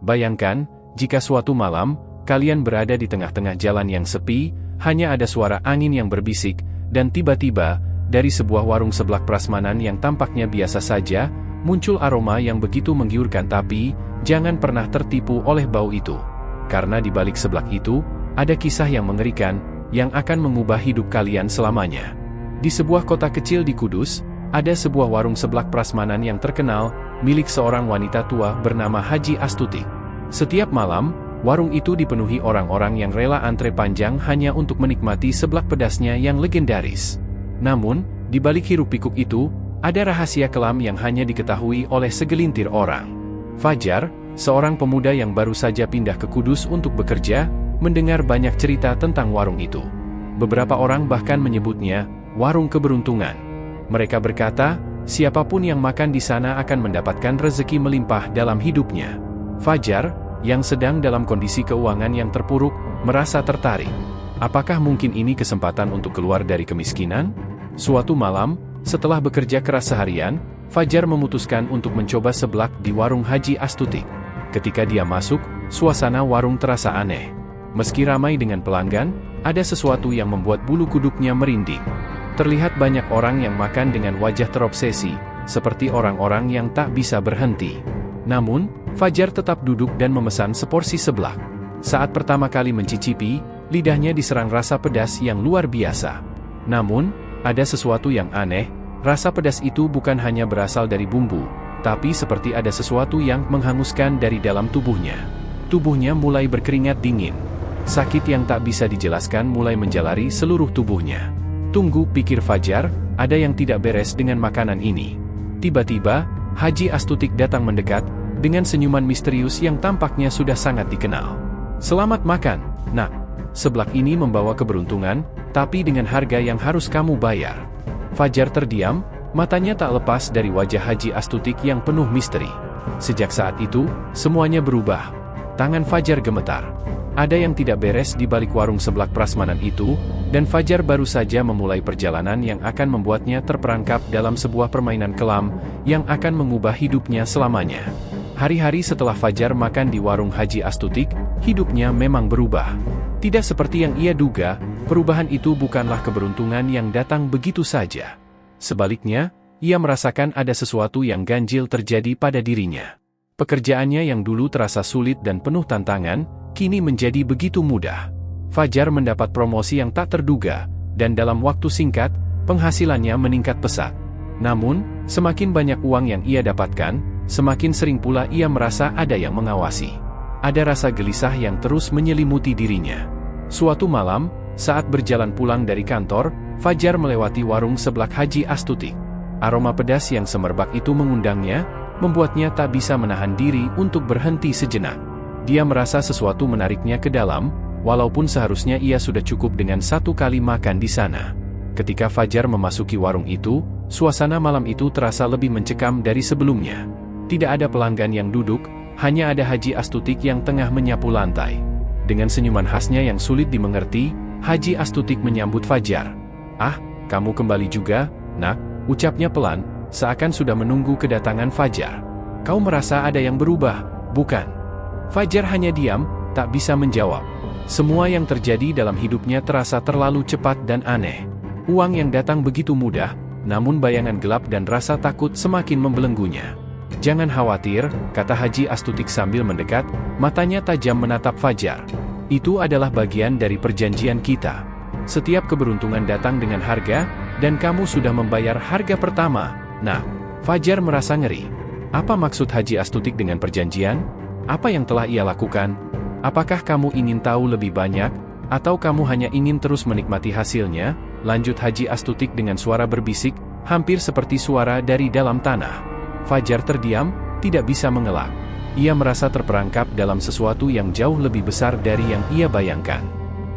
Bayangkan, jika suatu malam, kalian berada di tengah-tengah jalan yang sepi, hanya ada suara angin yang berbisik, dan tiba-tiba, dari sebuah warung seblak prasmanan yang tampaknya biasa saja, muncul aroma yang begitu menggiurkan. Tapi, jangan pernah tertipu oleh bau itu. Karena di balik seblak itu, ada kisah yang mengerikan, yang akan mengubah hidup kalian selamanya. Di sebuah kota kecil di Kudus, ada sebuah warung seblak prasmanan yang terkenal, milik seorang wanita tua bernama Haji Astuti. Setiap malam, warung itu dipenuhi orang-orang yang rela antre panjang hanya untuk menikmati seblak pedasnya yang legendaris. Namun, di balik hiruk-pikuk itu, ada rahasia kelam yang hanya diketahui oleh segelintir orang. Fajar, seorang pemuda yang baru saja pindah ke Kudus untuk bekerja, mendengar banyak cerita tentang warung itu. Beberapa orang bahkan menyebutnya warung keberuntungan. Mereka berkata, siapapun yang makan di sana akan mendapatkan rezeki melimpah dalam hidupnya. Fajar, yang sedang dalam kondisi keuangan yang terpuruk, merasa tertarik. Apakah mungkin ini kesempatan untuk keluar dari kemiskinan? Suatu malam, setelah bekerja keras seharian, Fajar memutuskan untuk mencoba seblak di warung Haji Astuti. Ketika dia masuk, suasana warung terasa aneh. Meski ramai dengan pelanggan, ada sesuatu yang membuat bulu kuduknya merinding. Terlihat banyak orang yang makan dengan wajah terobsesi, seperti orang-orang yang tak bisa berhenti. Namun, Fajar tetap duduk dan memesan seporsi seblak. Saat pertama kali mencicipi, lidahnya diserang rasa pedas yang luar biasa. Namun, ada sesuatu yang aneh, rasa pedas itu bukan hanya berasal dari bumbu, tapi seperti ada sesuatu yang menghanguskan dari dalam tubuhnya. Tubuhnya mulai berkeringat dingin. Sakit yang tak bisa dijelaskan mulai menjalari seluruh tubuhnya. Tunggu, pikir Fajar, ada yang tidak beres dengan makanan ini. Tiba-tiba, Haji Astutik datang mendekat, dengan senyuman misterius yang tampaknya sudah sangat dikenal. Selamat makan, nak. Seblak ini membawa keberuntungan, tapi dengan harga yang harus kamu bayar. Fajar terdiam, matanya tak lepas dari wajah Haji Astutik yang penuh misteri. Sejak saat itu, semuanya berubah. Tangan Fajar gemetar. Ada yang tidak beres di balik warung seblak prasmanan itu, dan Fajar baru saja memulai perjalanan yang akan membuatnya terperangkap dalam sebuah permainan kelam, yang akan mengubah hidupnya selamanya. Hari-hari setelah Fajar makan di warung Haji Astutik, hidupnya memang berubah. Tidak seperti yang ia duga, perubahan itu bukanlah keberuntungan yang datang begitu saja. Sebaliknya, ia merasakan ada sesuatu yang ganjil terjadi pada dirinya. Pekerjaannya yang dulu terasa sulit dan penuh tantangan, kini menjadi begitu mudah. Fajar mendapat promosi yang tak terduga, dan dalam waktu singkat, penghasilannya meningkat pesat. Namun, semakin banyak uang yang ia dapatkan, semakin sering pula ia merasa ada yang mengawasi. Ada rasa gelisah yang terus menyelimuti dirinya. Suatu malam, saat berjalan pulang dari kantor, Fajar melewati warung seblak Haji Astuti. Aroma pedas yang semerbak itu mengundangnya, membuatnya tak bisa menahan diri untuk berhenti sejenak. Dia merasa sesuatu menariknya ke dalam, walaupun seharusnya ia sudah cukup dengan satu kali makan di sana. Ketika Fajar memasuki warung itu, suasana malam itu terasa lebih mencekam dari sebelumnya. Tidak ada pelanggan yang duduk, hanya ada Haji Astutik yang tengah menyapu lantai. Dengan senyuman khasnya yang sulit dimengerti, Haji Astutik menyambut Fajar. "Ah, kamu kembali juga, nak," ucapnya pelan, seakan sudah menunggu kedatangan Fajar. "Kau merasa ada yang berubah, bukan?" Fajar hanya diam, tak bisa menjawab. Semua yang terjadi dalam hidupnya terasa terlalu cepat dan aneh. Uang yang datang begitu mudah, namun bayangan gelap dan rasa takut semakin membelenggunya. "Jangan khawatir," kata Haji Astutik sambil mendekat, matanya tajam menatap Fajar. "Itu adalah bagian dari perjanjian kita. Setiap keberuntungan datang dengan harga, dan kamu sudah membayar harga pertama." Nah, Fajar merasa ngeri. Apa maksud Haji Astutik dengan perjanjian? Apa yang telah ia lakukan? Apakah kamu ingin tahu lebih banyak, atau kamu hanya ingin terus menikmati hasilnya? Lanjut Haji Astutik dengan suara berbisik, hampir seperti suara dari dalam tanah. Fajar terdiam, tidak bisa mengelak. Ia merasa terperangkap dalam sesuatu yang jauh lebih besar dari yang ia bayangkan.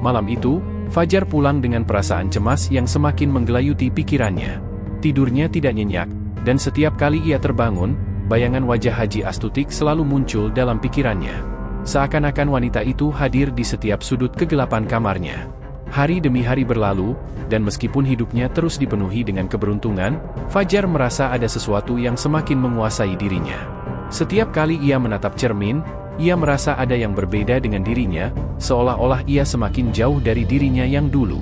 Malam itu, Fajar pulang dengan perasaan cemas yang semakin menggelayuti pikirannya. Tidurnya tidak nyenyak, dan setiap kali ia terbangun, bayangan wajah Haji Astutik selalu muncul dalam pikirannya. Seakan-akan wanita itu hadir di setiap sudut kegelapan kamarnya. Hari demi hari berlalu, dan meskipun hidupnya terus dipenuhi dengan keberuntungan, Fajar merasa ada sesuatu yang semakin menguasai dirinya. Setiap kali ia menatap cermin, ia merasa ada yang berbeda dengan dirinya, seolah-olah ia semakin jauh dari dirinya yang dulu.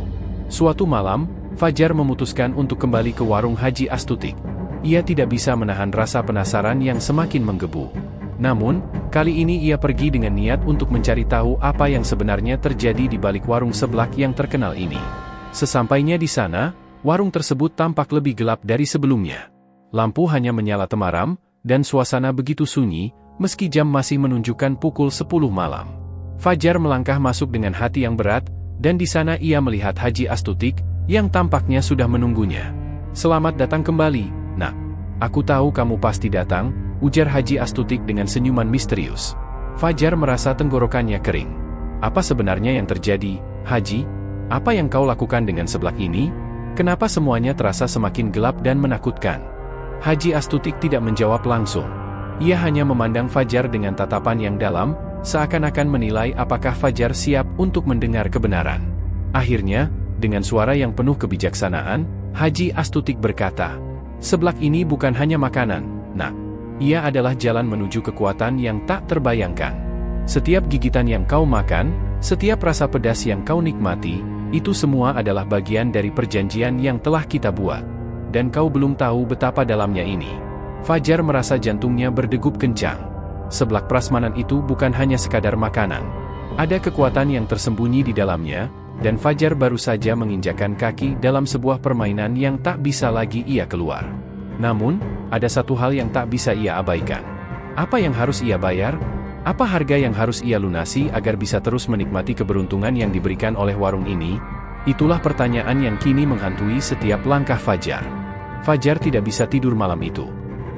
Suatu malam, Fajar memutuskan untuk kembali ke warung Haji Astutik. Ia tidak bisa menahan rasa penasaran yang semakin menggebu. Namun, kali ini ia pergi dengan niat untuk mencari tahu apa yang sebenarnya terjadi di balik warung seblak yang terkenal ini. Sesampainya di sana, warung tersebut tampak lebih gelap dari sebelumnya. Lampu hanya menyala temaram, dan suasana begitu sunyi, meski jam masih menunjukkan pukul 10 malam. Fajar melangkah masuk dengan hati yang berat, dan di sana ia melihat Haji Astutik, yang tampaknya sudah menunggunya. "Selamat datang kembali, Nak. Aku tahu kamu pasti datang," ujar Haji Astutik dengan senyuman misterius. Fajar merasa tenggorokannya kering. "Apa sebenarnya yang terjadi, Haji? Apa yang kau lakukan dengan seblak ini? Kenapa semuanya terasa semakin gelap dan menakutkan?" Haji Astutik tidak menjawab langsung. Ia hanya memandang Fajar dengan tatapan yang dalam, seakan-akan menilai apakah Fajar siap untuk mendengar kebenaran. Akhirnya, dengan suara yang penuh kebijaksanaan, Haji Astutik berkata, "Seblak ini bukan hanya makanan, Nak. Ia adalah jalan menuju kekuatan yang tak terbayangkan. Setiap gigitan yang kau makan, setiap rasa pedas yang kau nikmati, itu semua adalah bagian dari perjanjian yang telah kita buat. Dan kau belum tahu betapa dalamnya ini." Fajar merasa jantungnya berdegup kencang. Seblak prasmanan itu bukan hanya sekadar makanan. Ada kekuatan yang tersembunyi di dalamnya, dan Fajar baru saja menginjakkan kaki dalam sebuah permainan yang tak bisa lagi ia keluar. Namun, ada satu hal yang tak bisa ia abaikan. Apa yang harus ia bayar? Apa harga yang harus ia lunasi agar bisa terus menikmati keberuntungan yang diberikan oleh warung ini? Itulah pertanyaan yang kini menghantui setiap langkah Fajar. Fajar tidak bisa tidur malam itu.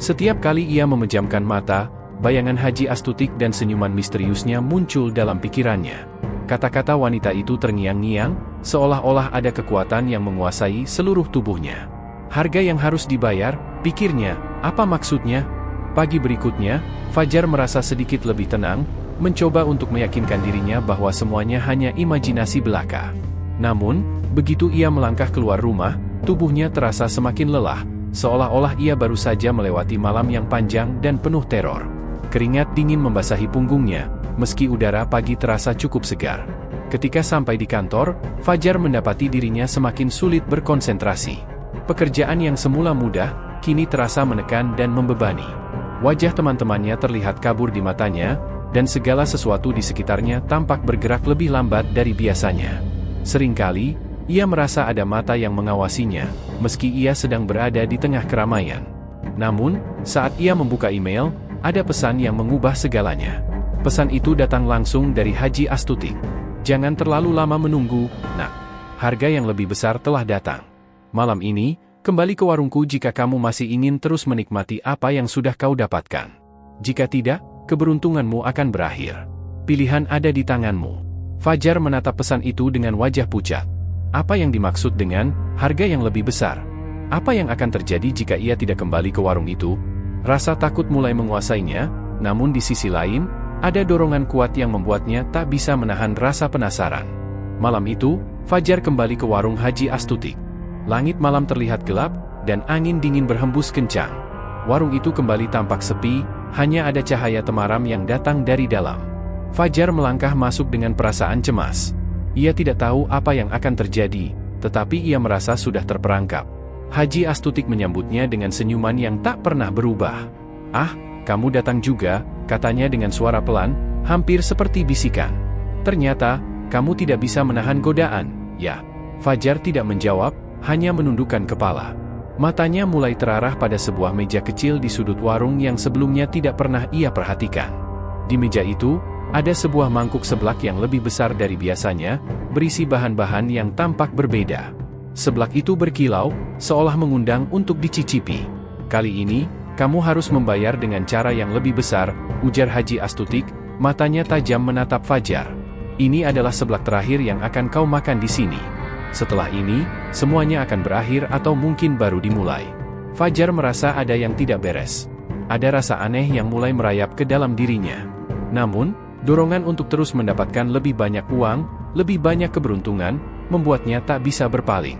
Setiap kali ia memejamkan mata, bayangan Haji Astutik dan senyuman misteriusnya muncul dalam pikirannya. Kata-kata wanita itu terngiang-ngiang, seolah-olah ada kekuatan yang menguasai seluruh tubuhnya. Harga yang harus dibayar, pikirnya, apa maksudnya? Pagi berikutnya, Fajar merasa sedikit lebih tenang, mencoba untuk meyakinkan dirinya bahwa semuanya hanya imajinasi belaka. Namun, begitu ia melangkah keluar rumah, tubuhnya terasa semakin lelah, seolah-olah ia baru saja melewati malam yang panjang dan penuh teror. Keringat dingin membasahi punggungnya, meski udara pagi terasa cukup segar. Ketika sampai di kantor, Fajar mendapati dirinya semakin sulit berkonsentrasi. Pekerjaan yang semula mudah, kini terasa menekan dan membebani. Wajah teman-temannya terlihat kabur di matanya, dan segala sesuatu di sekitarnya tampak bergerak lebih lambat dari biasanya. Seringkali, ia merasa ada mata yang mengawasinya, meski ia sedang berada di tengah keramaian. Namun, saat ia membuka email, ada pesan yang mengubah segalanya. Pesan itu datang langsung dari Haji Astutik. "Jangan terlalu lama menunggu, Nak. Harga yang lebih besar telah datang. Malam ini, kembali ke warungku jika kamu masih ingin terus menikmati apa yang sudah kau dapatkan. Jika tidak, keberuntunganmu akan berakhir. Pilihan ada di tanganmu." Fajar menatap pesan itu dengan wajah pucat. Apa yang dimaksud dengan harga yang lebih besar? Apa yang akan terjadi jika ia tidak kembali ke warung itu? Rasa takut mulai menguasainya, namun di sisi lain, ada dorongan kuat yang membuatnya tak bisa menahan rasa penasaran. Malam itu, Fajar kembali ke warung Haji Astutik. Langit malam terlihat gelap, dan angin dingin berhembus kencang. Warung itu kembali tampak sepi, hanya ada cahaya temaram yang datang dari dalam. Fajar melangkah masuk dengan perasaan cemas. Ia tidak tahu apa yang akan terjadi, tetapi ia merasa sudah terperangkap. Haji Astutik menyambutnya dengan senyuman yang tak pernah berubah. "Ah, kamu datang juga," katanya dengan suara pelan, hampir seperti bisikan. "Ternyata, kamu tidak bisa menahan godaan, ya?" Fajar tidak menjawab, hanya menundukkan kepala. Matanya mulai terarah pada sebuah meja kecil di sudut warung yang sebelumnya tidak pernah ia perhatikan. Di meja itu, ada sebuah mangkuk seblak yang lebih besar dari biasanya, berisi bahan-bahan yang tampak berbeda. Seblak itu berkilau, seolah mengundang untuk dicicipi. "Kali ini, kamu harus membayar dengan cara yang lebih besar," ujar Haji Astutik, matanya tajam menatap Fajar. "Ini adalah seblak terakhir yang akan kau makan di sini. Setelah ini, semuanya akan berakhir atau mungkin baru dimulai." Fajar merasa ada yang tidak beres. Ada rasa aneh yang mulai merayap ke dalam dirinya. Namun, dorongan untuk terus mendapatkan lebih banyak uang, lebih banyak keberuntungan, membuatnya tak bisa berpaling.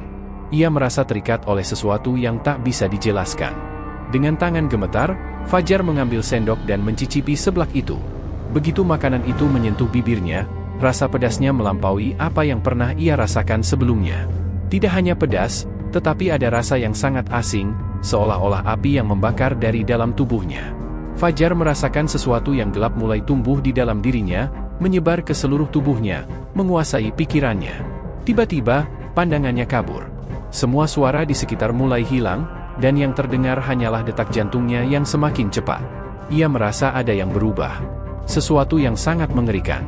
Ia merasa terikat oleh sesuatu yang tak bisa dijelaskan. Dengan tangan gemetar, Fajar mengambil sendok dan mencicipi seblak itu. Begitu makanan itu menyentuh bibirnya, rasa pedasnya melampaui apa yang pernah ia rasakan sebelumnya. Tidak hanya pedas, tetapi ada rasa yang sangat asing, seolah-olah api yang membakar dari dalam tubuhnya. Fajar merasakan sesuatu yang gelap mulai tumbuh di dalam dirinya, menyebar ke seluruh tubuhnya, menguasai pikirannya. Tiba-tiba, pandangannya kabur. Semua suara di sekitar mulai hilang, dan yang terdengar hanyalah detak jantungnya yang semakin cepat. Ia merasa ada yang berubah. Sesuatu yang sangat mengerikan.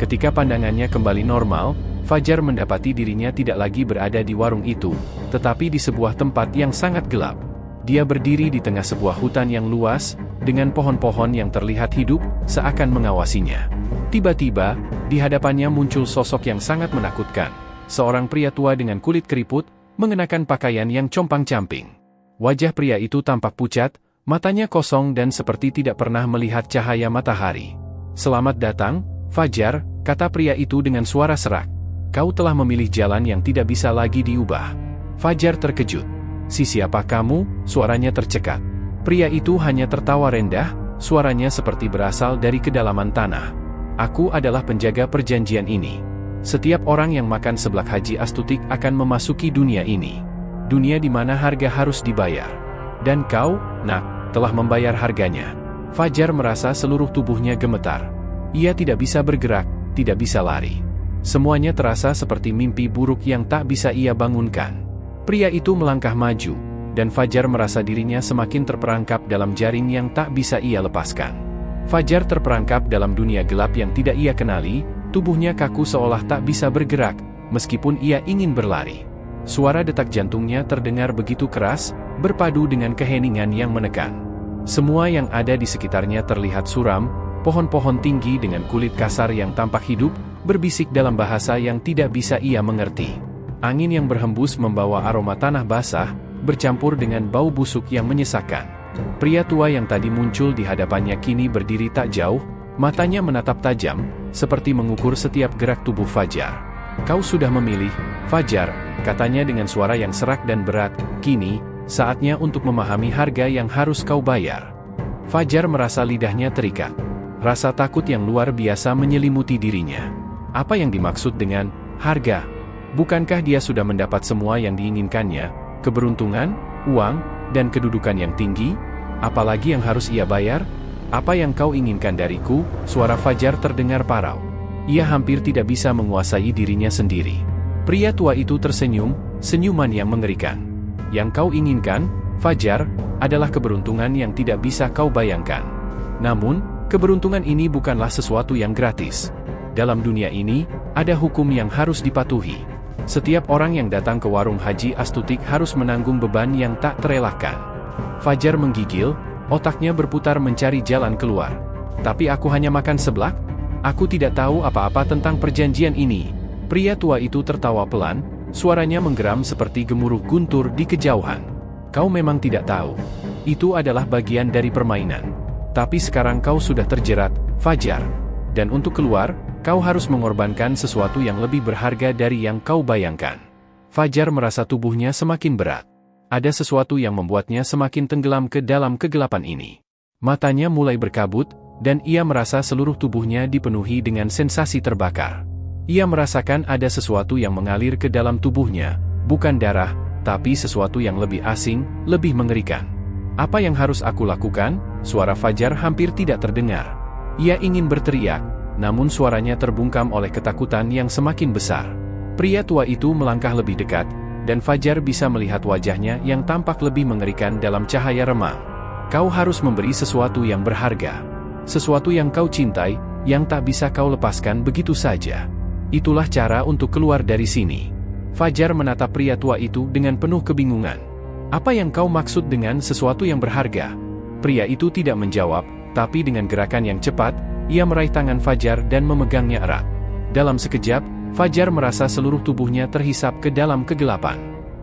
Ketika pandangannya kembali normal, Fajar mendapati dirinya tidak lagi berada di warung itu, tetapi di sebuah tempat yang sangat gelap. Dia berdiri di tengah sebuah hutan yang luas, dengan pohon-pohon yang terlihat hidup, seakan mengawasinya. Tiba-tiba, di hadapannya muncul sosok yang sangat menakutkan. Seorang pria tua dengan kulit keriput, mengenakan pakaian yang compang-camping. Wajah pria itu tampak pucat, matanya kosong dan seperti tidak pernah melihat cahaya matahari. "Selamat datang, Fajar," kata pria itu dengan suara serak. "Kau telah memilih jalan yang tidak bisa lagi diubah." Fajar terkejut. "Siapa kamu?" Suaranya tercekat. Pria itu hanya tertawa rendah, suaranya seperti berasal dari kedalaman tanah. "Aku adalah penjaga perjanjian ini. Setiap orang yang makan seblak Haji Astutik akan memasuki dunia ini. Dunia di mana harga harus dibayar. Dan kau, nak, telah membayar harganya." Fajar merasa seluruh tubuhnya gemetar. Ia tidak bisa bergerak, tidak bisa lari. Semuanya terasa seperti mimpi buruk yang tak bisa ia bangunkan. Pria itu melangkah maju, dan Fajar merasa dirinya semakin terperangkap dalam jaring yang tak bisa ia lepaskan. Fajar terperangkap dalam dunia gelap yang tidak ia kenali, tubuhnya kaku seolah tak bisa bergerak, meskipun ia ingin berlari. Suara detak jantungnya terdengar begitu keras, berpadu dengan keheningan yang menekan. Semua yang ada di sekitarnya terlihat suram, pohon-pohon tinggi dengan kulit kasar yang tampak hidup, berbisik dalam bahasa yang tidak bisa ia mengerti. Angin yang berhembus membawa aroma tanah basah, bercampur dengan bau busuk yang menyesakkan. Pria tua yang tadi muncul di hadapannya kini berdiri tak jauh, matanya menatap tajam, seperti mengukur setiap gerak tubuh Fajar. "Kau sudah memilih, Fajar," katanya dengan suara yang serak dan berat. "Kini, saatnya untuk memahami harga yang harus kau bayar." Fajar merasa lidahnya terikat. Rasa takut yang luar biasa menyelimuti dirinya. Apa yang dimaksud dengan harga? Bukankah dia sudah mendapat semua yang diinginkannya? Keberuntungan, uang, dan kedudukan yang tinggi? Apalagi yang harus ia bayar? "Apa yang kau inginkan dariku?" Suara Fajar terdengar parau. Ia hampir tidak bisa menguasai dirinya sendiri. Pria tua itu tersenyum, senyuman yang mengerikan. "Yang kau inginkan, Fajar, adalah keberuntungan yang tidak bisa kau bayangkan. Namun, keberuntungan ini bukanlah sesuatu yang gratis. Dalam dunia ini, ada hukum yang harus dipatuhi. Setiap orang yang datang ke warung Haji Astutik harus menanggung beban yang tak terelakkan." Fajar menggigil, otaknya berputar mencari jalan keluar. "Tapi aku hanya makan seblak? Aku tidak tahu apa-apa tentang perjanjian ini." Pria tua itu tertawa pelan, suaranya menggeram seperti gemuruh guntur di kejauhan. "Kau memang tidak tahu. Itu adalah bagian dari permainan. Tapi sekarang kau sudah terjerat, Fajar. Dan untuk keluar, kau harus mengorbankan sesuatu yang lebih berharga dari yang kau bayangkan." Fajar merasa tubuhnya semakin berat. Ada sesuatu yang membuatnya semakin tenggelam ke dalam kegelapan ini. Matanya mulai berkabut, dan ia merasa seluruh tubuhnya dipenuhi dengan sensasi terbakar. Ia merasakan ada sesuatu yang mengalir ke dalam tubuhnya, bukan darah, tapi sesuatu yang lebih asing, lebih mengerikan. "Apa yang harus aku lakukan?" Suara Fajar hampir tidak terdengar. Ia ingin berteriak, namun suaranya terbungkam oleh ketakutan yang semakin besar. Pria tua itu melangkah lebih dekat, dan Fajar bisa melihat wajahnya yang tampak lebih mengerikan dalam cahaya remang. "Kau harus memberi sesuatu yang berharga. Sesuatu yang kau cintai, yang tak bisa kau lepaskan begitu saja. Itulah cara untuk keluar dari sini." Fajar menatap pria tua itu dengan penuh kebingungan. "Apa yang kau maksud dengan sesuatu yang berharga?" Pria itu tidak menjawab, tapi dengan gerakan yang cepat, ia meraih tangan Fajar dan memegangnya erat. Dalam sekejap, Fajar merasa seluruh tubuhnya terhisap ke dalam kegelapan.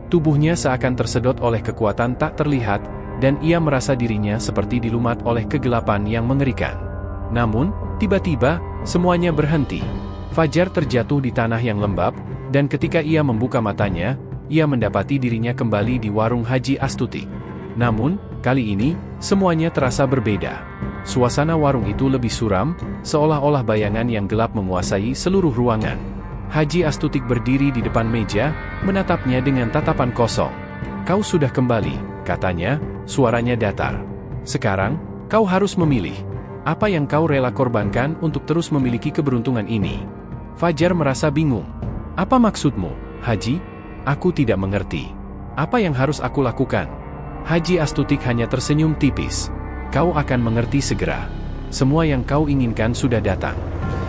Tubuhnya seakan tersedot oleh kekuatan tak terlihat, dan ia merasa dirinya seperti dilumat oleh kegelapan yang mengerikan. Namun, tiba-tiba, semuanya berhenti. Fajar terjatuh di tanah yang lembab, dan ketika ia membuka matanya, ia mendapati dirinya kembali di warung Haji Astutik. Namun, Kali ini, semuanya terasa berbeda. Suasana warung itu lebih suram, seolah-olah bayangan yang gelap menguasai seluruh ruangan. Haji Astutik berdiri di depan meja, menatapnya dengan tatapan kosong. "Kau sudah kembali," katanya, suaranya datar. "Sekarang, kau harus memilih. Apa yang kau rela korbankan untuk terus memiliki keberuntungan ini?" Fajar merasa bingung. "Apa maksudmu, Haji? Aku tidak mengerti. Apa yang harus aku lakukan?" Haji Astutik hanya tersenyum tipis. "Kau akan mengerti segera. Semua yang kau inginkan sudah datang.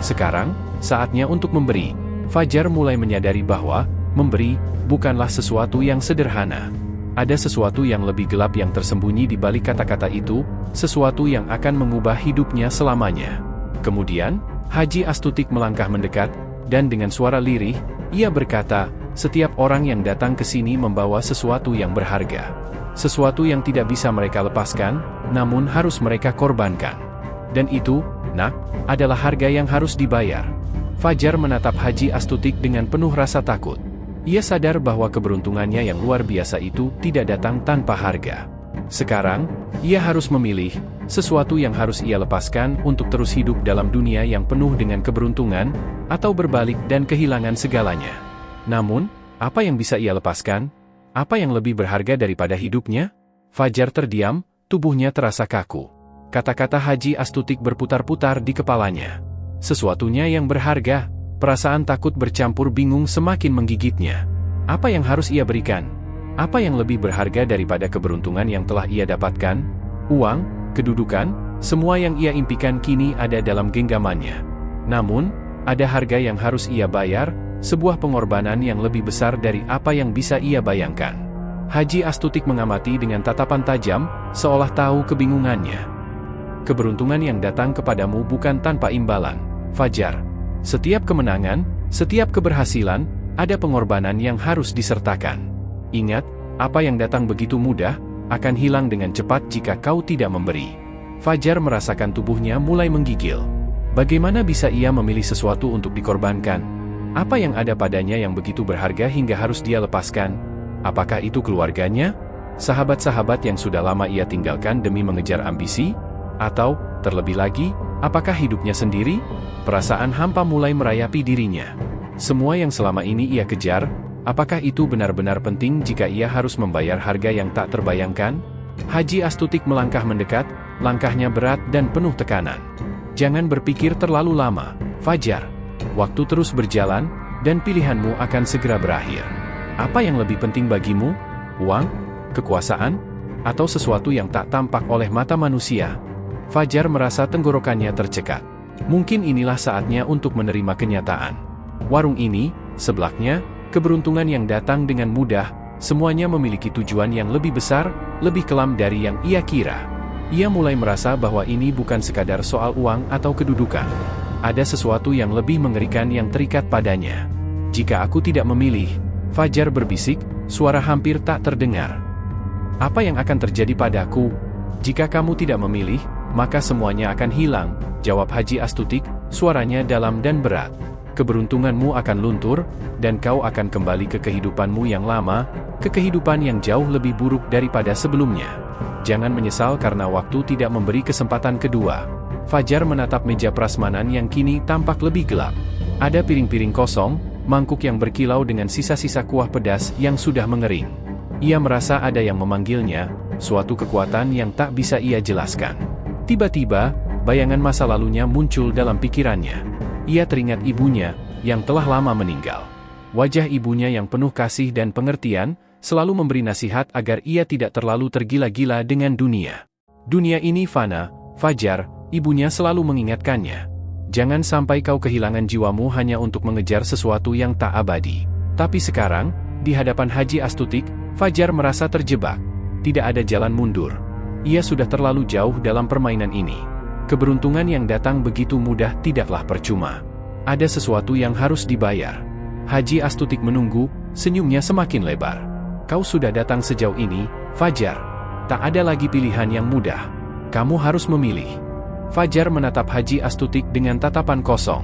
Sekarang, saatnya untuk memberi." Fajar mulai menyadari bahwa memberi bukanlah sesuatu yang sederhana. Ada sesuatu yang lebih gelap yang tersembunyi di balik kata-kata itu, sesuatu yang akan mengubah hidupnya selamanya. Kemudian, Haji Astutik melangkah mendekat, dan dengan suara lirih, ia berkata, "Setiap orang yang datang ke sini membawa sesuatu yang berharga. Sesuatu yang tidak bisa mereka lepaskan, namun harus mereka korbankan. Dan itu, nak, adalah harga yang harus dibayar." Fajar menatap Haji Astutik dengan penuh rasa takut. Ia sadar bahwa keberuntungannya yang luar biasa itu tidak datang tanpa harga. Sekarang, ia harus memilih sesuatu yang harus ia lepaskan untuk terus hidup dalam dunia yang penuh dengan keberuntungan, atau berbalik dan kehilangan segalanya. Namun, apa yang bisa ia lepaskan? Apa yang lebih berharga daripada hidupnya? Fajar terdiam, tubuhnya terasa kaku. Kata-kata Haji Astutik berputar-putar di kepalanya. Sesuatunya yang berharga. Perasaan takut bercampur bingung semakin menggigitnya. Apa yang harus ia berikan? Apa yang lebih berharga daripada keberuntungan yang telah ia dapatkan? Uang, kedudukan, semua yang ia impikan kini ada dalam genggamannya. Namun, ada harga yang harus ia bayar, sebuah pengorbanan yang lebih besar dari apa yang bisa ia bayangkan. Haji Astutik mengamati dengan tatapan tajam, seolah tahu kebingungannya. Keberuntungan yang datang kepadamu bukan tanpa imbalan, Fajar. Setiap kemenangan, setiap keberhasilan, ada pengorbanan yang harus disertakan. Ingat, apa yang datang begitu mudah, akan hilang dengan cepat jika kau tidak memberi. Fajar merasakan tubuhnya mulai menggigil. Bagaimana bisa ia memilih sesuatu untuk dikorbankan? Apa yang ada padanya yang begitu berharga hingga harus dia lepaskan? Apakah itu keluarganya? Sahabat-sahabat yang sudah lama ia tinggalkan demi mengejar ambisi? Atau, terlebih lagi, apakah hidupnya sendiri? Perasaan hampa mulai merayapi dirinya. Semua yang selama ini ia kejar, apakah itu benar-benar penting jika ia harus membayar harga yang tak terbayangkan? Haji Astutik melangkah mendekat, langkahnya berat dan penuh tekanan. "Jangan berpikir terlalu lama, Fajar. Waktu terus berjalan, dan pilihanmu akan segera berakhir. Apa yang lebih penting bagimu? Uang? Kekuasaan? Atau sesuatu yang tak tampak oleh mata manusia?" Fajar merasa tenggorokannya tercekat. Mungkin inilah saatnya untuk menerima kenyataan. Warung ini, sebelahnya, keberuntungan yang datang dengan mudah, semuanya memiliki tujuan yang lebih besar, lebih kelam dari yang ia kira. Ia mulai merasa bahwa ini bukan sekadar soal uang atau kedudukan. Ada sesuatu yang lebih mengerikan yang terikat padanya. "Jika aku tidak memilih," Fajar berbisik, suara hampir tak terdengar. "Apa yang akan terjadi padaku? Jika kamu tidak memilih, maka semuanya akan hilang," jawab Haji Astutik, suaranya dalam dan berat. "Keberuntunganmu akan luntur, dan kau akan kembali ke kehidupanmu yang lama, ke kehidupan yang jauh lebih buruk daripada sebelumnya. Jangan menyesal karena waktu tidak memberi kesempatan kedua." Fajar menatap meja prasmanan yang kini tampak lebih gelap. Ada piring-piring kosong, mangkuk yang berkilau dengan sisa-sisa kuah pedas yang sudah mengering. Ia merasa ada yang memanggilnya, suatu kekuatan yang tak bisa ia jelaskan. Tiba-tiba, bayangan masa lalunya muncul dalam pikirannya. Ia teringat ibunya, yang telah lama meninggal. Wajah ibunya yang penuh kasih dan pengertian, selalu memberi nasihat agar ia tidak terlalu tergila-gila dengan dunia. "Dunia ini fana, Fajar," ibunya selalu mengingatkannya. "Jangan sampai kau kehilangan jiwamu hanya untuk mengejar sesuatu yang tak abadi." Tapi sekarang, di hadapan Haji Astutik, Fajar merasa terjebak. Tidak ada jalan mundur. Ia sudah terlalu jauh dalam permainan ini. Keberuntungan yang datang begitu mudah tidaklah percuma. Ada sesuatu yang harus dibayar. Haji Astutik menunggu, senyumnya semakin lebar. "Kau sudah datang sejauh ini, Fajar. Tak ada lagi pilihan yang mudah. Kamu harus memilih." Fajar menatap Haji Astutik dengan tatapan kosong.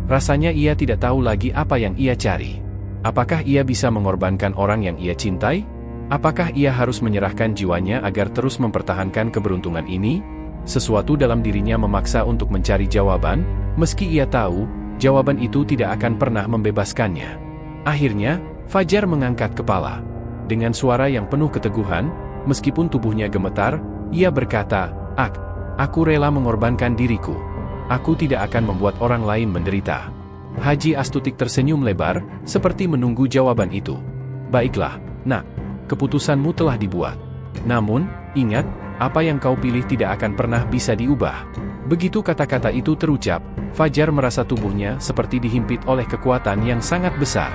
Rasanya ia tidak tahu lagi apa yang ia cari. Apakah ia bisa mengorbankan orang yang ia cintai? Apakah ia harus menyerahkan jiwanya agar terus mempertahankan keberuntungan ini? Sesuatu dalam dirinya memaksa untuk mencari jawaban, meski ia tahu, jawaban itu tidak akan pernah membebaskannya. Akhirnya, Fajar mengangkat kepala. Dengan suara yang penuh keteguhan, meskipun tubuhnya gemetar, ia berkata, Aku rela mengorbankan diriku. Aku tidak akan membuat orang lain menderita." Haji Astutik tersenyum lebar, seperti menunggu jawaban itu. "Baiklah, nak. Keputusanmu telah dibuat. Namun, ingat, apa yang kau pilih tidak akan pernah bisa diubah." Begitu kata-kata itu terucap, Fajar merasa tubuhnya seperti dihimpit oleh kekuatan yang sangat besar.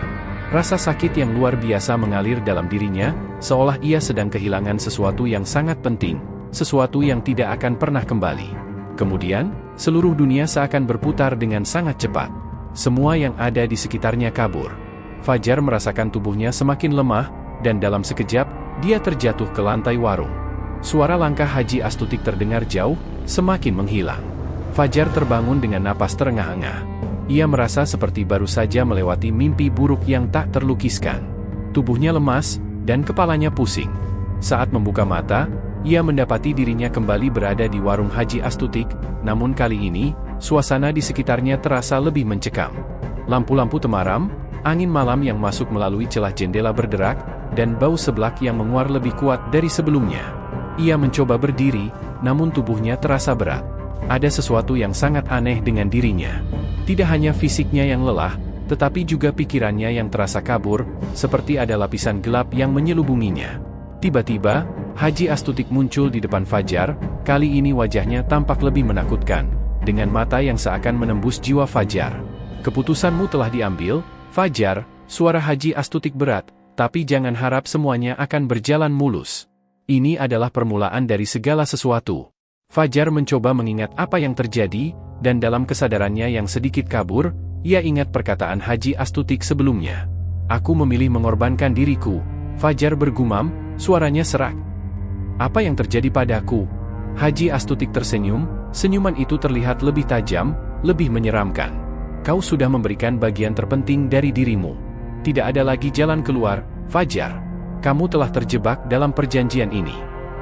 Rasa sakit yang luar biasa mengalir dalam dirinya, seolah ia sedang kehilangan sesuatu yang sangat penting, sesuatu yang tidak akan pernah kembali. Kemudian, seluruh dunia seakan berputar dengan sangat cepat. Semua yang ada di sekitarnya kabur. Fajar merasakan tubuhnya semakin lemah, dan dalam sekejap, dia terjatuh ke lantai warung. Suara langkah Haji Astutik terdengar jauh, semakin menghilang. Fajar terbangun dengan napas terengah-engah. Ia merasa seperti baru saja melewati mimpi buruk yang tak terlukiskan. Tubuhnya lemas, dan kepalanya pusing. Saat membuka mata, ia mendapati dirinya kembali berada di warung Haji Astutik, namun kali ini, suasana di sekitarnya terasa lebih mencekam. Lampu-lampu temaram, angin malam yang masuk melalui celah jendela berderak, dan bau seblak yang menguar lebih kuat dari sebelumnya. Ia mencoba berdiri, namun tubuhnya terasa berat. Ada sesuatu yang sangat aneh dengan dirinya. Tidak hanya fisiknya yang lelah, tetapi juga pikirannya yang terasa kabur, seperti ada lapisan gelap yang menyelubunginya. Tiba-tiba, Haji Astutik muncul di depan Fajar, kali ini wajahnya tampak lebih menakutkan, dengan mata yang seakan menembus jiwa Fajar. "Keputusanmu telah diambil, Fajar," suara Haji Astutik berat, "tapi jangan harap semuanya akan berjalan mulus. Ini adalah permulaan dari segala sesuatu." Fajar mencoba mengingat apa yang terjadi, dan dalam kesadarannya yang sedikit kabur, ia ingat perkataan Haji Astutik sebelumnya. "Aku memilih mengorbankan diriku," Fajar bergumam, suaranya serak. "Apa yang terjadi padaku?" Haji Astutik tersenyum, senyuman itu terlihat lebih tajam, lebih menyeramkan. "Kau sudah memberikan bagian terpenting dari dirimu. Tidak ada lagi jalan keluar, Fajar. Kamu telah terjebak dalam perjanjian ini.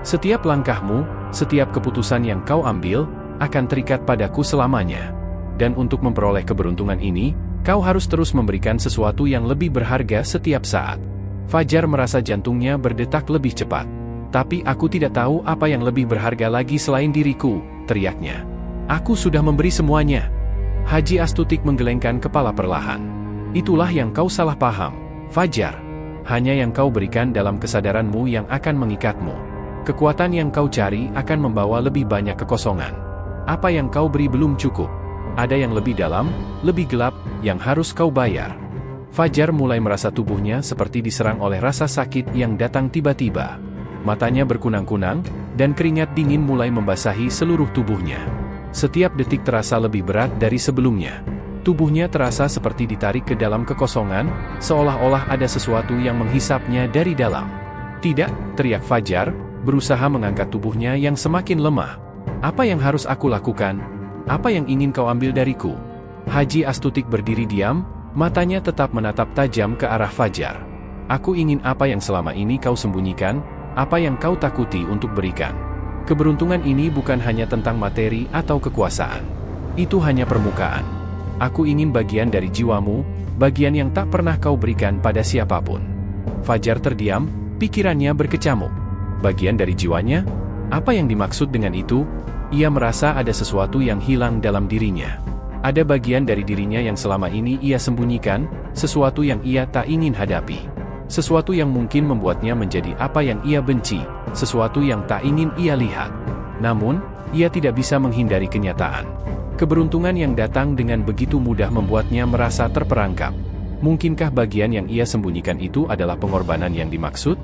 Setiap langkahmu, setiap keputusan yang kau ambil, akan terikat padaku selamanya. Dan untuk memperoleh keberuntungan ini, kau harus terus memberikan sesuatu yang lebih berharga setiap saat." Fajar merasa jantungnya berdetak lebih cepat. "Tapi aku tidak tahu apa yang lebih berharga lagi selain diriku," teriaknya. "Aku sudah memberi semuanya." Haji Astutik menggelengkan kepala perlahan. "Itulah yang kau salah paham, Fajar. Hanya yang kau berikan dalam kesadaranmu yang akan mengikatmu. Kekuatan yang kau cari akan membawa lebih banyak kekosongan. Apa yang kau beri belum cukup. Ada yang lebih dalam, lebih gelap, yang harus kau bayar." Fajar mulai merasa tubuhnya seperti diserang oleh rasa sakit yang datang tiba-tiba. Matanya berkunang-kunang, dan keringat dingin mulai membasahi seluruh tubuhnya. Setiap detik terasa lebih berat dari sebelumnya. Tubuhnya terasa seperti ditarik ke dalam kekosongan, seolah-olah ada sesuatu yang menghisapnya dari dalam. "Tidak!" teriak Fajar, berusaha mengangkat tubuhnya yang semakin lemah. "Apa yang harus aku lakukan? Apa yang ingin kau ambil dariku?" Haji Astutik berdiri diam, matanya tetap menatap tajam ke arah Fajar. "Aku ingin apa yang selama ini kau sembunyikan, apa yang kau takuti untuk berikan. Keberuntungan ini bukan hanya tentang materi atau kekuasaan. Itu hanya permukaan. Aku ingin bagian dari jiwamu, bagian yang tak pernah kau berikan pada siapapun." Fajar terdiam, pikirannya berkecamuk. Bagian dari jiwanya? Apa yang dimaksud dengan itu? Ia merasa ada sesuatu yang hilang dalam dirinya. Ada bagian dari dirinya yang selama ini ia sembunyikan, sesuatu yang ia tak ingin hadapi. Sesuatu yang mungkin membuatnya menjadi apa yang ia benci, sesuatu yang tak ingin ia lihat. Namun, ia tidak bisa menghindari kenyataan. Keberuntungan yang datang dengan begitu mudah membuatnya merasa terperangkap. Mungkinkah bagian yang ia sembunyikan itu adalah pengorbanan yang dimaksud?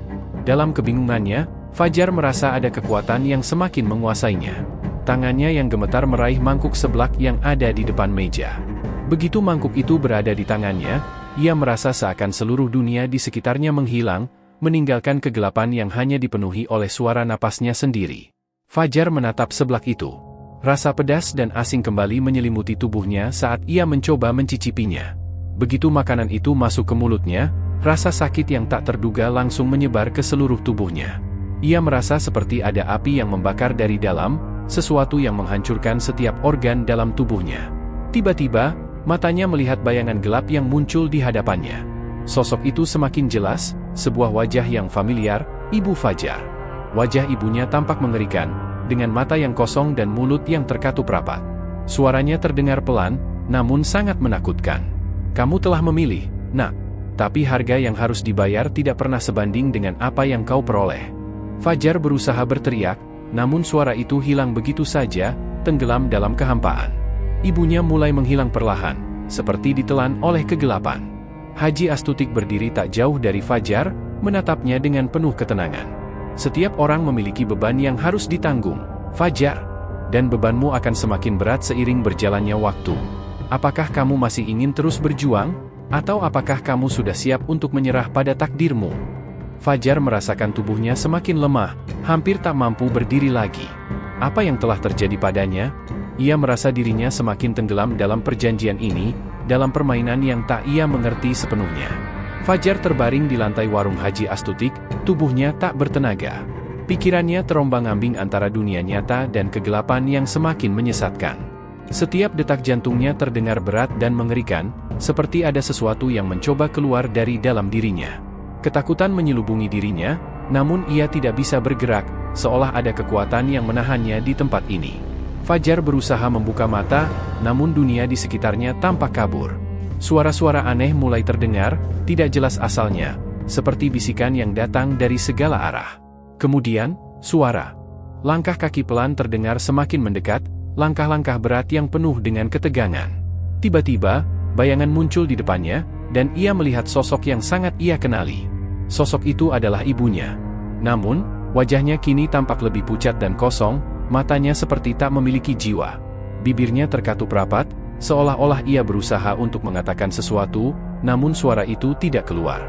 Dalam kebingungannya, Fajar merasa ada kekuatan yang semakin menguasainya. Tangannya yang gemetar meraih mangkuk seblak yang ada di depan meja. Begitu mangkuk itu berada di tangannya, ia merasa seakan seluruh dunia di sekitarnya menghilang, meninggalkan kegelapan yang hanya dipenuhi oleh suara napasnya sendiri. Fajar menatap seblak itu. Rasa pedas dan asing kembali menyelimuti tubuhnya saat ia mencoba mencicipinya. Begitu makanan itu masuk ke mulutnya, Rasa sakit yang tak terduga langsung menyebar ke seluruh tubuhnya. Ia merasa seperti ada api yang membakar dari dalam, sesuatu yang menghancurkan setiap organ dalam tubuhnya. Tiba-tiba, matanya melihat bayangan gelap yang muncul di hadapannya. Sosok itu semakin jelas, sebuah wajah yang familiar, Ibu Fajar. Wajah ibunya tampak mengerikan, dengan mata yang kosong dan mulut yang terkatup rapat. Suaranya terdengar pelan, namun sangat menakutkan. "Kamu telah memilih, Nak. Tapi harga yang harus dibayar tidak pernah sebanding dengan apa yang kau peroleh." Fajar berusaha berteriak, namun suara itu hilang begitu saja, tenggelam dalam kehampaan. Ibunya mulai menghilang perlahan, seperti ditelan oleh kegelapan. Haji Astutik berdiri tak jauh dari Fajar, menatapnya dengan penuh ketenangan. "Setiap orang memiliki beban yang harus ditanggung, Fajar. Dan bebanmu akan semakin berat seiring berjalannya waktu. Apakah kamu masih ingin terus berjuang? Atau apakah kamu sudah siap untuk menyerah pada takdirmu?" Fajar merasakan tubuhnya semakin lemah, hampir tak mampu berdiri lagi. Apa yang telah terjadi padanya? Ia merasa dirinya semakin tenggelam dalam perjanjian ini, dalam permainan yang tak ia mengerti sepenuhnya. Fajar terbaring di lantai warung Haji Astutik, tubuhnya tak bertenaga. Pikirannya terombang-ambing antara dunia nyata dan kegelapan yang semakin menyesatkan. Setiap detak jantungnya terdengar berat dan mengerikan, seperti ada sesuatu yang mencoba keluar dari dalam dirinya. Ketakutan menyelubungi dirinya, namun ia tidak bisa bergerak, seolah ada kekuatan yang menahannya di tempat ini. Fajar berusaha membuka mata, namun dunia di sekitarnya tampak kabur. Suara-suara aneh mulai terdengar, tidak jelas asalnya, seperti bisikan yang datang dari segala arah. Kemudian, suara langkah kaki pelan terdengar semakin mendekat, langkah-langkah berat yang penuh dengan ketegangan. Tiba-tiba, bayangan muncul di depannya, dan ia melihat sosok yang sangat ia kenali. Sosok itu adalah ibunya. Namun, wajahnya kini tampak lebih pucat dan kosong, matanya seperti tak memiliki jiwa. Bibirnya terkatup rapat, seolah-olah ia berusaha untuk mengatakan sesuatu, namun suara itu tidak keluar.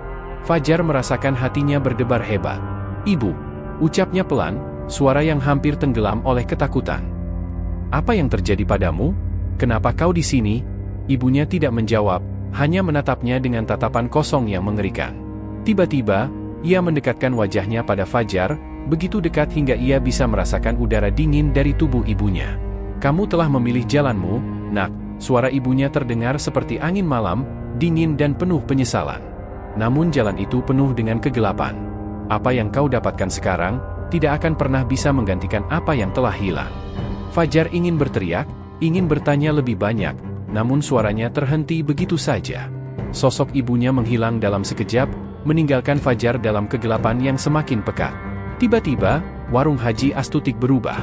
Fajar merasakan hatinya berdebar hebat. "Ibu," ucapnya pelan, suara yang hampir tenggelam oleh ketakutan. "Apa yang terjadi padamu? Kenapa kau di sini?" Ibunya tidak menjawab, hanya menatapnya dengan tatapan kosong yang mengerikan. Tiba-tiba, ia mendekatkan wajahnya pada Fajar, begitu dekat hingga ia bisa merasakan udara dingin dari tubuh ibunya. "Kamu telah memilih jalanmu, Nak." Suara ibunya terdengar seperti angin malam, dingin dan penuh penyesalan. Namun jalan itu penuh dengan kegelapan. "Apa yang kau dapatkan sekarang, tidak akan pernah bisa menggantikan apa yang telah hilang." Fajar ingin berteriak, ingin bertanya lebih banyak, namun suaranya terhenti begitu saja. Sosok ibunya menghilang dalam sekejap, meninggalkan Fajar dalam kegelapan yang semakin pekat. Tiba-tiba, warung Haji Astutik berubah.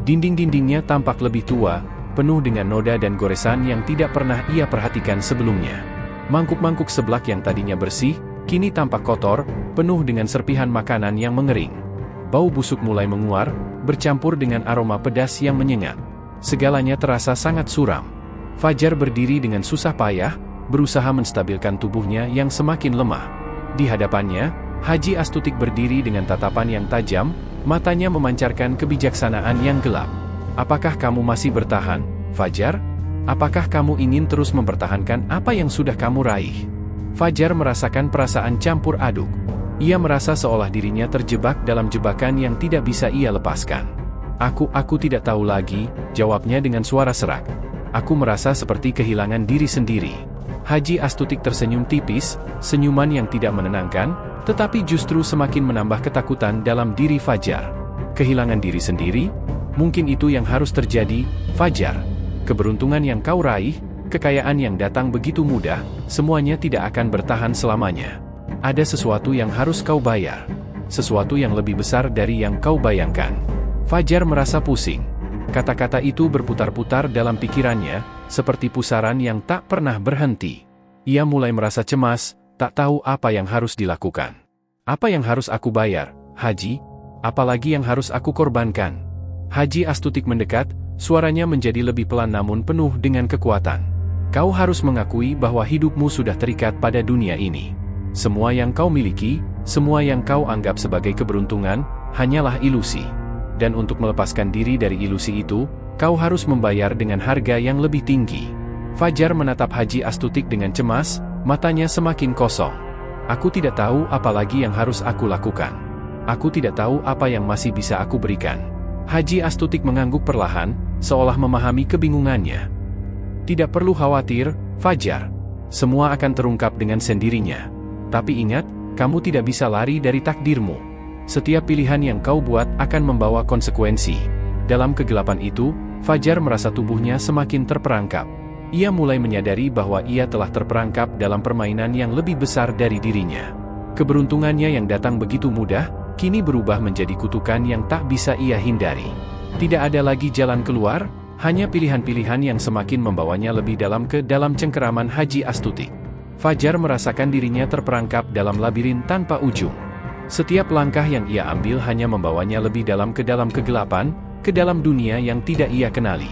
Dinding-dindingnya tampak lebih tua, penuh dengan noda dan goresan yang tidak pernah ia perhatikan sebelumnya. Mangkuk-mangkuk seblak yang tadinya bersih, kini tampak kotor, penuh dengan serpihan makanan yang mengering. Bau busuk mulai menguar, bercampur dengan aroma pedas yang menyengat. Segalanya terasa sangat suram. Fajar berdiri dengan susah payah, berusaha menstabilkan tubuhnya yang semakin lemah. Di hadapannya, Haji Astutik berdiri dengan tatapan yang tajam, matanya memancarkan kebijaksanaan yang gelap. "Apakah kamu masih bertahan, Fajar? Apakah kamu ingin terus mempertahankan apa yang sudah kamu raih?" Fajar merasakan perasaan campur aduk. Ia merasa seolah dirinya terjebak dalam jebakan yang tidak bisa ia lepaskan. Aku tidak tahu lagi," jawabnya dengan suara serak. "Aku merasa seperti kehilangan diri sendiri." Haji Astutik tersenyum tipis, senyuman yang tidak menenangkan, tetapi justru semakin menambah ketakutan dalam diri Fajar. "Kehilangan diri sendiri? Mungkin itu yang harus terjadi, Fajar. Keberuntungan yang kau raih, kekayaan yang datang begitu mudah, semuanya tidak akan bertahan selamanya. Ada sesuatu yang harus kau bayar. Sesuatu yang lebih besar dari yang kau bayangkan." Fajar merasa pusing. Kata-kata itu berputar-putar dalam pikirannya, seperti pusaran yang tak pernah berhenti. Ia mulai merasa cemas, tak tahu apa yang harus dilakukan. "Apa yang harus aku bayar, Haji? Apalagi yang harus aku korbankan?" Haji Astutik mendekat, suaranya menjadi lebih pelan namun penuh dengan kekuatan. "Kau harus mengakui bahwa hidupmu sudah terikat pada dunia ini. Semua yang kau miliki, semua yang kau anggap sebagai keberuntungan, hanyalah ilusi. Dan untuk melepaskan diri dari ilusi itu, kau harus membayar dengan harga yang lebih tinggi." Fajar menatap Haji Astutik dengan cemas, matanya semakin kosong. Aku tidak tahu apa lagi yang harus aku lakukan. Aku tidak tahu apa yang masih bisa aku berikan. Haji Astutik mengangguk perlahan, seolah memahami kebingungannya. Tidak perlu khawatir, Fajar. Semua akan terungkap dengan sendirinya. Tapi ingat, kamu tidak bisa lari dari takdirmu. Setiap pilihan yang kau buat akan membawa konsekuensi. Dalam kegelapan itu, Fajar merasa tubuhnya semakin terperangkap. Ia mulai menyadari bahwa ia telah terperangkap dalam permainan yang lebih besar dari dirinya. Keberuntungannya yang datang begitu mudah, kini berubah menjadi kutukan yang tak bisa ia hindari. Tidak ada lagi jalan keluar, hanya pilihan-pilihan yang semakin membawanya lebih dalam ke dalam cengkeraman Haji Astutik. Fajar merasakan dirinya terperangkap dalam labirin tanpa ujung. Setiap langkah yang ia ambil hanya membawanya lebih dalam kegelapan, ke dalam dunia yang tidak ia kenali.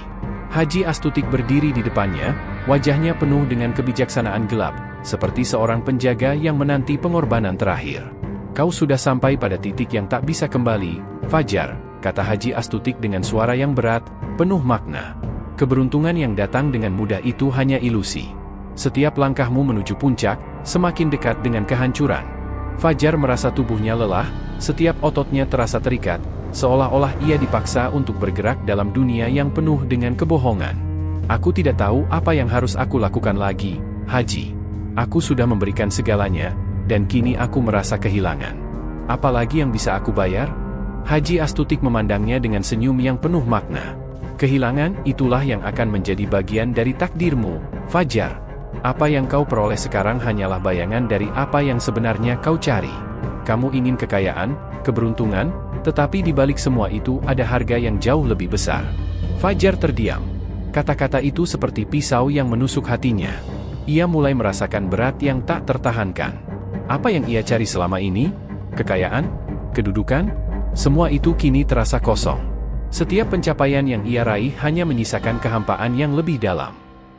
Haji Astutik berdiri di depannya, wajahnya penuh dengan kebijaksanaan gelap, seperti seorang penjaga yang menanti pengorbanan terakhir. Kau sudah sampai pada titik yang tak bisa kembali, Fajar, kata Haji Astutik dengan suara yang berat, penuh makna. Keberuntungan yang datang dengan mudah itu hanya ilusi. Setiap langkahmu menuju puncak, semakin dekat dengan kehancuran. Fajar merasa tubuhnya lelah, setiap ototnya terasa terikat, seolah-olah ia dipaksa untuk bergerak dalam dunia yang penuh dengan kebohongan. Aku tidak tahu apa yang harus aku lakukan lagi, Haji. Aku sudah memberikan segalanya, dan kini aku merasa kehilangan. Apalagi yang bisa aku bayar? Haji Astutik memandangnya dengan senyum yang penuh makna. Kehilangan itulah yang akan menjadi bagian dari takdirmu, Fajar. Apa yang kau peroleh sekarang hanyalah bayangan dari apa yang sebenarnya kau cari. Kamu ingin kekayaan, keberuntungan, tetapi di balik semua itu ada harga yang jauh lebih besar. Fajar terdiam. Kata-kata itu seperti pisau yang menusuk hatinya. Ia mulai merasakan berat yang tak tertahankan. Apa yang ia cari selama ini? Kekayaan? Kedudukan? Semua itu kini terasa kosong. Setiap pencapaian yang ia raih hanya menyisakan kehampaan yang lebih dalam.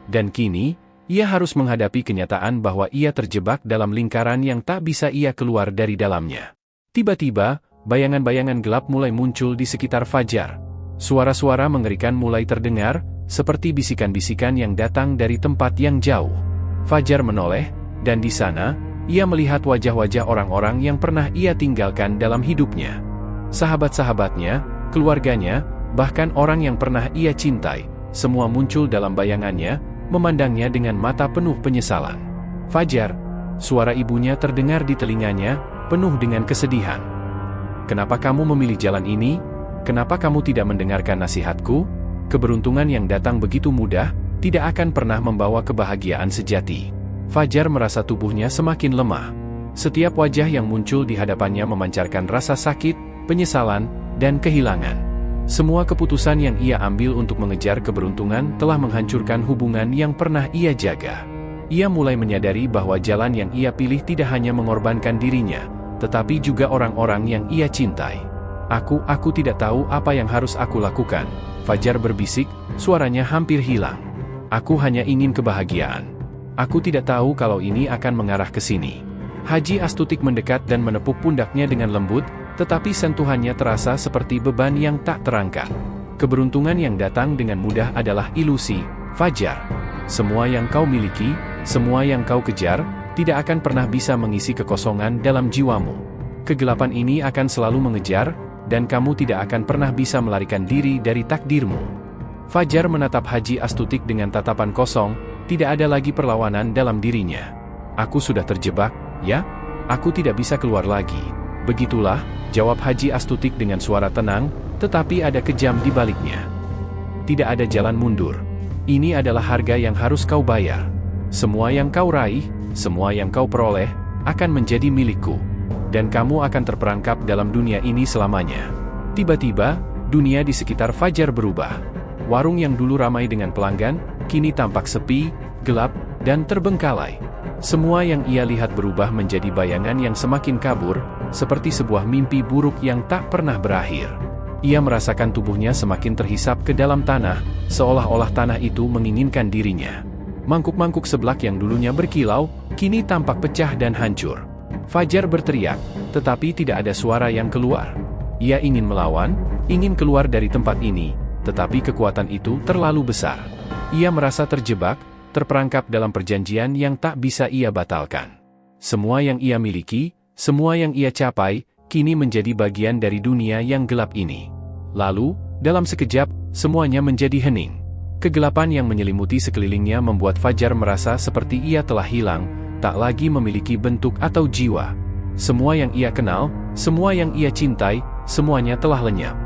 Dan kini, ia harus menghadapi kenyataan bahwa ia terjebak dalam lingkaran yang tak bisa ia keluar dari dalamnya. Tiba-tiba, bayangan-bayangan gelap mulai muncul di sekitar Fajar. Suara-suara mengerikan mulai terdengar, seperti bisikan-bisikan yang datang dari tempat yang jauh. Fajar menoleh, dan di sana, ia melihat wajah-wajah orang-orang yang pernah ia tinggalkan dalam hidupnya. Sahabat-sahabatnya, keluarganya, bahkan orang yang pernah ia cintai, semua muncul dalam bayangannya, memandangnya dengan mata penuh penyesalan. Fajar, suara ibunya terdengar di telinganya, penuh dengan kesedihan. Kenapa kamu memilih jalan ini? Kenapa kamu tidak mendengarkan nasihatku? Keberuntungan yang datang begitu mudah, tidak akan pernah membawa kebahagiaan sejati. Fajar merasa tubuhnya semakin lemah. Setiap wajah yang muncul di hadapannya memancarkan rasa sakit, penyesalan, dan kehilangan. Semua keputusan yang ia ambil untuk mengejar keberuntungan telah menghancurkan hubungan yang pernah ia jaga. Ia mulai menyadari bahwa jalan yang ia pilih tidak hanya mengorbankan dirinya, tetapi juga orang-orang yang ia cintai. Aku tidak tahu apa yang harus aku lakukan, Fajar berbisik, suaranya hampir hilang. Aku hanya ingin kebahagiaan. Aku tidak tahu kalau ini akan mengarah ke sini. Haji Astutik mendekat dan menepuk pundaknya dengan lembut, tetapi sentuhannya terasa seperti beban yang tak terangkat. Keberuntungan yang datang dengan mudah adalah ilusi, Fajar. Semua yang kau miliki, semua yang kau kejar, tidak akan pernah bisa mengisi kekosongan dalam jiwamu. Kegelapan ini akan selalu mengejar, dan kamu tidak akan pernah bisa melarikan diri dari takdirmu. Fajar menatap Haji Astutik dengan tatapan kosong, tidak ada lagi perlawanan dalam dirinya. Aku sudah terjebak, ya? Aku tidak bisa keluar lagi. Begitulah, jawab Haji Astutik dengan suara tenang, tetapi ada kejam di baliknya. Tidak ada jalan mundur. Ini adalah harga yang harus kau bayar. Semua yang kau raih, semua yang kau peroleh, akan menjadi milikku. Dan kamu akan terperangkap dalam dunia ini selamanya. Tiba-tiba, dunia di sekitar Fajar berubah. Warung yang dulu ramai dengan pelanggan, kini tampak sepi, gelap, dan terbengkalai. Semua yang ia lihat berubah menjadi bayangan yang semakin kabur, seperti sebuah mimpi buruk yang tak pernah berakhir. Ia merasakan tubuhnya semakin terhisap ke dalam tanah, seolah-olah tanah itu menginginkan dirinya. Mangkuk-mangkuk seblak yang dulunya berkilau, kini tampak pecah dan hancur. Fajar berteriak, tetapi tidak ada suara yang keluar. Ia ingin melawan, ingin keluar dari tempat ini, tetapi kekuatan itu terlalu besar. Ia merasa terjebak, terperangkap dalam perjanjian yang tak bisa ia batalkan. Semua yang ia miliki, semua yang ia capai, kini menjadi bagian dari dunia yang gelap ini. Lalu, dalam sekejap, semuanya menjadi hening. Kegelapan yang menyelimuti sekelilingnya membuat Fajar merasa seperti ia telah hilang, tak lagi memiliki bentuk atau jiwa. Semua yang ia kenal, semua yang ia cintai, semuanya telah lenyap.